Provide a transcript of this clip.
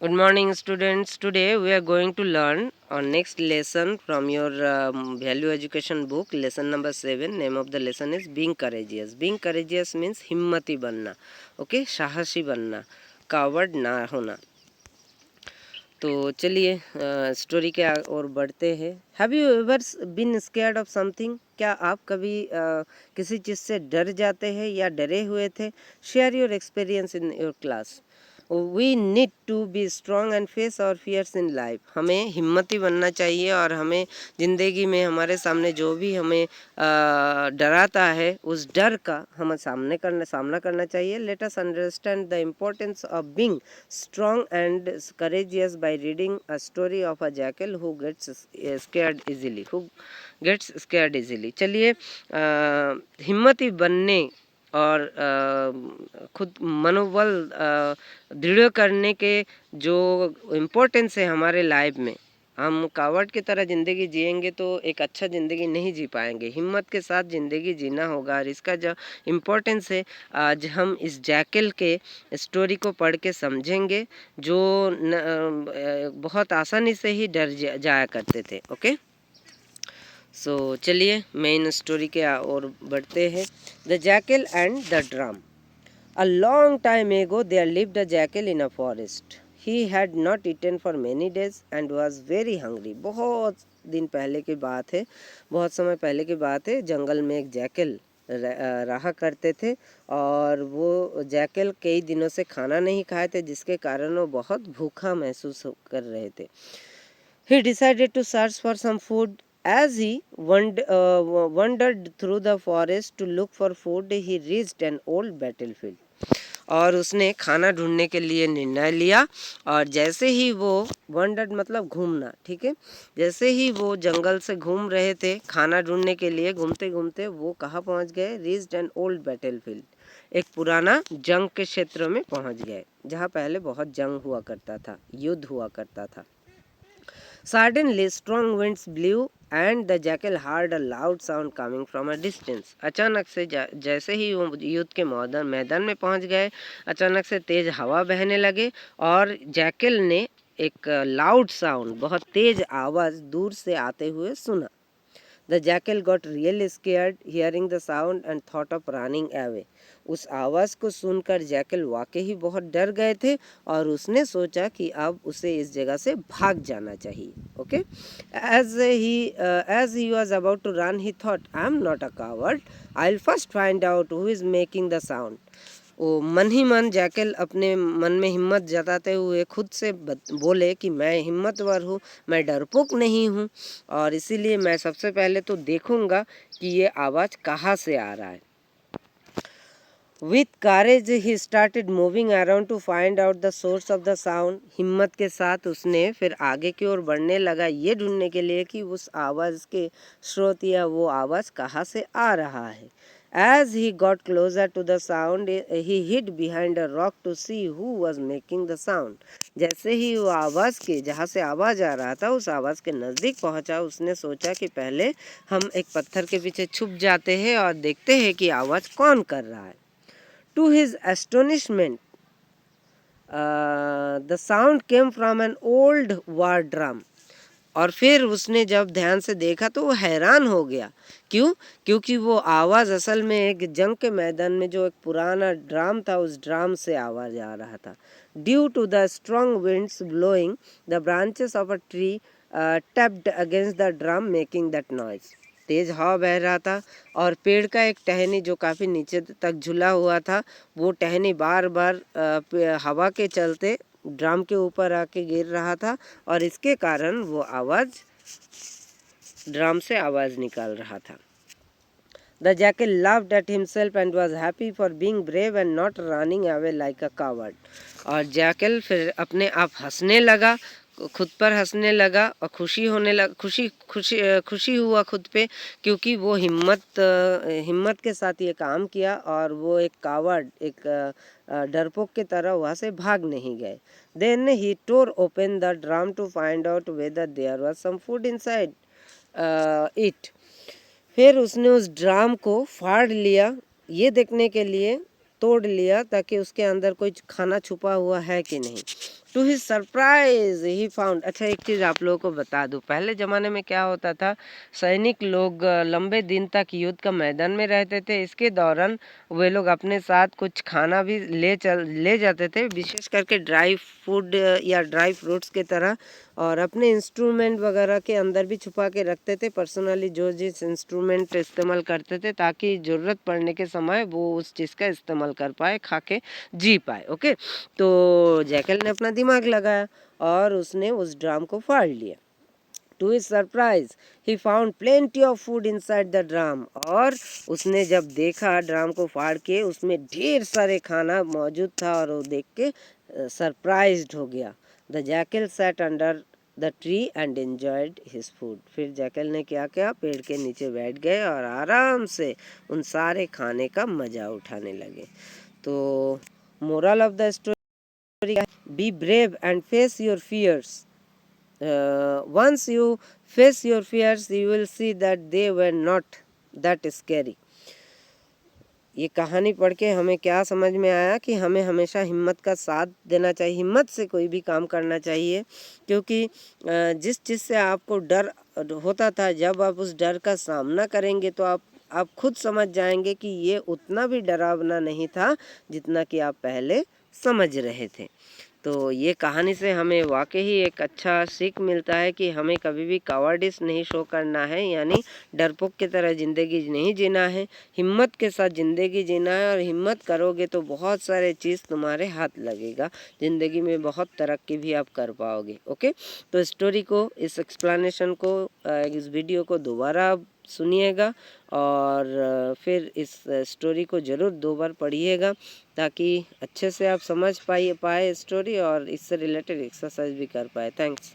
Good morning, students. Today we are going to learn our next lesson from your value education book, lesson number 7. Name of the lesson is being courageous. Being courageous means himmati बनना, okay? साहसी बनना, coward ना होना. तो चलिए story के और बढ़ते हैं. Have you ever been scared of something? क्या आप कभी किसी चीज़ से डर जाते हैं या डरे हुए थे? Share your experience in your class. We need to be strong and face our fears in life. हमें हिम्मती बनना चाहिए और हमें ज़िंदगी में हमारे सामने जो भी हमें डराता है उस डर का हमें सामना करना चाहिए. Let us understand the importance of being strong and courageous by reading a story of a jackal who gets scared easily. चलिए हिम्मती बनने और खुद मनोबल दृढ़ करने के जो इम्पोर्टेंस है हमारे लाइफ में, हम कावड़ की तरह ज़िंदगी जिएंगे तो एक अच्छा ज़िंदगी नहीं जी पाएंगे. हिम्मत के साथ ज़िंदगी जीना होगा और इसका जो इम्पोर्टेंस है आज हम इस जैकल के स्टोरी को पढ़ के समझेंगे, जो बहुत आसानी से ही डर जाया करते थे. ओके, सो चलिए मेन स्टोरी के और बढ़ते हैं. The jackal and the drum. A long time ago there lived a jackal in a forest. He had not eaten for many days and was very hungry. बहुत दिन पहले की बात है, बहुत समय पहले की बात है. जंगल में एक जैकल रहा करते थे और वो जैकल कई दिनों से खाना नहीं खाए थे, जिसके कारण वो बहुत भूखा महसूस कर रहे थे. He decided to search for some food. As he wandered through the forest to look for food, he reached an old battlefield. और उसने खाना ढूंढने के लिए निर्णय लिया. और जैसे ही वो वंडर्ड मतलब घूमना, ठीक है, जैसे ही वो जंगल से घूम रहे थे खाना ढूंढने के लिए, घूमते घूमते वो कहाँ पहुँच गए? Reached an old battlefield. एक पुराना जंग के क्षेत्र में पहुँच गए जहाँ पहले बहुत जंग हुआ करता था, युद्ध हुआ करता था. Suddenly, strong winds blew and the jackal heard a loud sound coming from a distance. अचानक से जैसे ही वो युद्ध के मैदान में पहुंच गए, अचानक से तेज हवा बहने लगे और जैकल ने एक लाउड साउंड, बहुत तेज आवाज़ दूर से आते हुए सुना. The jackal got really scared hearing the sound and thought of running away. उस आवाज़ को सुनकर जैकल वाकई ही बहुत डर गए थे और उसने सोचा कि अब उसे इस जगह से भाग जाना चाहिए. Okay, as he was about to run, he thought, I am not a coward. I'll first find out who is making the sound. वो मन ही मन जैकल अपने मन में हिम्मत जताते हुए खुद से बोले कि मैं हिम्मतवर हूँ, मैं डरपोक नहीं हूँ और इसीलिए मैं सबसे पहले तो देखूँगा कि ये आवाज़ कहाँ से आ रहा है. With courage he started moving around to find out the source of the sound. हिम्मत के साथ उसने फिर आगे की ओर बढ़ने लगा ये ढूंढने के लिए कि उस आवाज़ के स्रोत या वो आवाज़ कहाँ से आ रहा है. As he got closer to the sound, he hid behind a rock to see who was making the sound. जैसे ही वो आवाज़ के जहाँ से आवाज़ आ रहा था उस आवाज़ के नज़दीक पहुँचा, उसने सोचा कि पहले हम एक पत्थर के पीछे छुप जाते हैं और देखते हैं कि आवाज़ कौन कर रहा है. To his astonishment, the sound came from an old war drum. और फिर उसने जब ध्यान से देखा तो वो हैरान हो गया. क्यों? क्योंकि वो आवाज़ असल में एक जंग के मैदान में जो एक पुराना ड्राम था उस ड्राम से आवाज़ आ रहा था. Due to the strong winds blowing, the branches of a tree tapped against the drum making that noise. तेज हवा बह रहा था और पेड़ का एक टहनी जो काफ़ी नीचे तक झुला हुआ था, वो टहनी बार बार हवा के चलते ड्रम के ऊपर आके गिर रहा था और इसके कारण वो आवाज़ ड्रम से आवाज़ निकाल रहा था. The jackal laughed at himself and was happy for being brave and not running away like a coward. और जैकल फिर अपने आप हंसने लगा, खुद पर हंसने लगा और खुशी हुआ खुद पे, क्योंकि वो हिम्मत के साथ ये काम किया और वो एक कावर्ड, एक डरपोक की तरह वहाँ से भाग नहीं गए. Then he tore open the drum to find out whether there was some food inside it. फिर उसने उस ड्राम को फाड़ लिया, ये देखने के लिए तोड़ लिया ताकि उसके अंदर कोई खाना छुपा हुआ है कि नहीं. To his surprise he found. अच्छा एक चीज़ आप लोगों को बता दूं, पहले ज़माने में क्या होता था, सैनिक लोग लंबे दिन तक युद्ध का मैदान में रहते थे। इसके दौरान वे लोग अपने साथ कुछ खाना भी ले जाते थे, विशेष करके ड्राई फूड या ड्राई फ्रूट्स के तरह, और अपने इंस्ट्रूमेंट वगैरह के अंदर भी छुपा के रखते थे पर्सनली, जो जिस इंस्ट्रूमेंट इस्तेमाल करते थे, ताकि ज़रूरत पड़ने के समय वो उस चीज़ का इस्तेमाल कर पाए, खा के जी पाए। ओके, तो जैकल ने अपना दिमाग लगाया और उसने उस ड्राम को फाड़ लिया। To his surprise he found plenty of food inside the drum. और उसने जब देखा ड्राम को फाड़ के, उसमें ढेर सारे खाना मौजूद था, और वो देख के सरप्राइज्ड हो गया। The jackal sat under the tree and enjoyed his food. फिर जैकल ने क्या किया, पेड़ के नीचे बैठ गए और आराम से उन सारे खाने का मज़ा उठाने लगे। तो moral of the story, be brave and face your fears. Once you face your fears, you will see that they were not that scary. ये कहानी पढ़ के हमें क्या समझ में आया कि हमें हमेशा हिम्मत का साथ देना चाहिए, हिम्मत से कोई भी काम करना चाहिए, क्योंकि जिस चीज़ से आपको डर होता था, जब आप उस डर का सामना करेंगे तो आप खुद समझ जाएंगे कि ये उतना भी डरावना नहीं था जितना कि आप पहले समझ रहे थे। तो ये कहानी से हमें वाकई ही एक अच्छा सीख मिलता है कि हमें कभी भी कावर्डिस नहीं शो करना है, यानी डरपोक की तरह ज़िंदगी नहीं जीना है, हिम्मत के साथ ज़िंदगी जीना है। और हिम्मत करोगे तो बहुत सारे चीज़ तुम्हारे हाथ लगेगा, ज़िंदगी में बहुत तरक्की भी आप कर पाओगे। ओके, तो स्टोरी को, इस एक्सप्लेनेशन को, इस वीडियो को दोबारा सुनिएगा, और फिर इस स्टोरी को ज़रूर 2 बार पढ़िएगा, ताकि अच्छे से आप समझ पाए स्टोरी, और इससे रिलेटेड एक्सरसाइज भी कर पाए। थैंक्स।